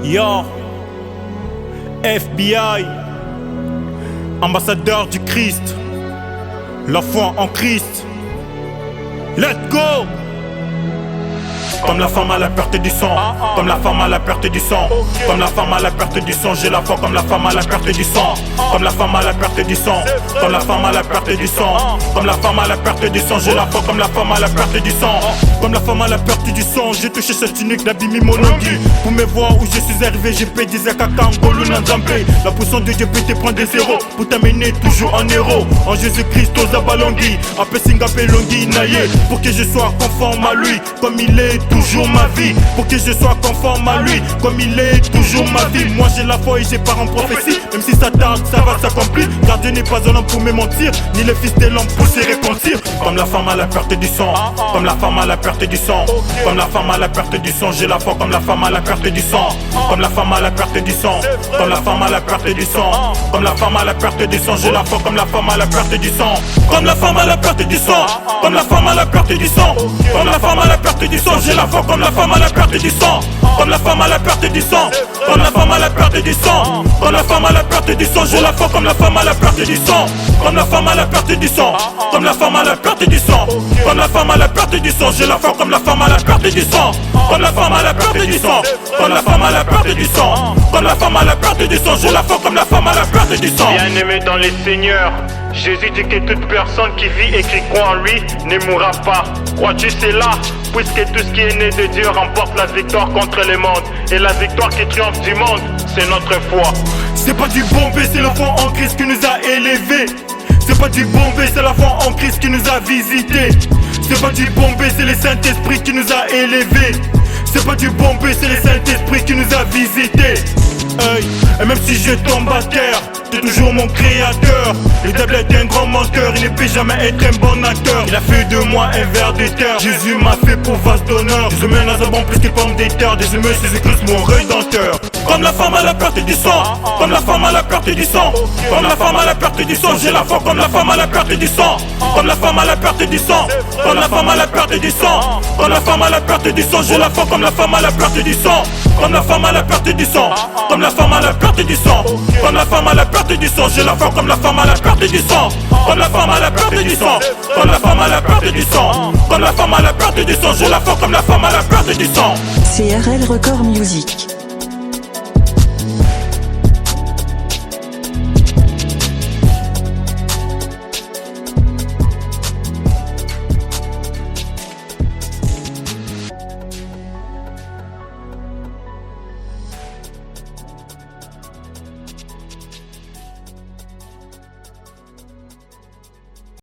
Yo, FBI, ambassadeur du Christ, la foi en Christ. Let's go! Comme la femme à la perte du sang, comme la femme à la perte du sang, comme la femme à la perte du sang, j'ai la foi comme la femme à la perte du sang, comme la femme à la perte du sang, comme la femme à la perte du sang, comme la femme à la perte du sang, j'ai la foi comme la femme à la perte du sang, comme la femme à la perte du sang, j'ai touché cette tunique d'Abimi Monongi. Pour me voir où je suis arrivé, j'ai payé des Akaka Ngolo Nanzambe. La puissance de Dieu peut te prendre des zéros pour t'amener toujours en héros. En Jésus-Christ aux Abalongi, après Singapé Longi Naye, pour que je sois conforme à lui, comme il est toujours ma vie, pour que je sois conforme à lui, comme il est toujours ma vie. Moi j'ai la foi et j'ai pas en prophétie, même si ça tarde, ça va s'accomplir. Car Dieu n'est pas un homme pour me mentir, ni le fils de l'homme pour se repentir. Comme la femme à la perte du sang, comme la femme à la perte du sang, comme la femme à la perte du sang, j'ai la foi comme la femme à la perte du sang, comme la femme à la perte du sang, comme la femme à la perte du sang, comme la femme à la perte du sang, j'ai la foi comme la femme à la perte du sang, comme la femme à la perte du sang, comme la femme à la perte du sang, comme la femme à la perte du sang, j'ai la foi comme la femme à la perte du sang, comme la femme à la perte du sang, comme la femme à la perte du sang, comme la femme à la perte du sang, j'ai la foi comme la femme à la perte du sang, comme la femme à la perte du sang, comme la femme à la perte du sang, comme la femme à la perte du sang, j'ai la foi comme la femme à la perte du sang, comme la femme à la perte du sang, comme la femme à la perte du sang, comme la femme à la perte du sang, j'ai la foi comme la femme à la perte du sang. Bien-aimé dans les seigneurs, Jésus dit que toute personne qui vit et qui croit en lui ne mourra pas. Crois-tu cela? Puisque tout ce qui est né de Dieu remporte la victoire contre le monde. Et la victoire qui triomphe du monde, c'est notre foi. C'est pas du bombé, c'est la foi en Christ qui nous a élevés. C'est pas du bombé, c'est la foi en Christ qui nous a visités. C'est pas du bombé, c'est le Saint-Esprit qui nous a élevés. C'est pas du bombé, c'est le Saint-Esprit qui nous a visités. Hey. Et même si je tombe à terre, t'es toujours mon créateur. Le diable est un grand menteur, il ne peut jamais être un bon acteur. Il a fait de moi un ver de terre, Jésus m'a fait pour vase d'honneur. Jésus mène à bon plus que pomme de terre, désormais Jésus-Christ mon rédempteur. Comme la femme à la perte du sang, comme la femme à la perte du sang, comme la femme à la perte du sang, j'ai la foi comme la femme à la perte du sang, comme la femme à la perte du sang, comme la femme à la perte du sang, comme la femme à la perte du sang, j'ai la foi comme la femme à la perte du sang, comme la femme à la perte du sang, comme la femme à la perte du sang, comme la femme à la perte du sang, j'ai la foi comme la femme à la perte du sang, comme la femme à la perte du sang, comme la femme à la perte du sang, comme la femme à la perte du sang, j'ai la foi comme la femme à la perte du sang. CRL Record Music.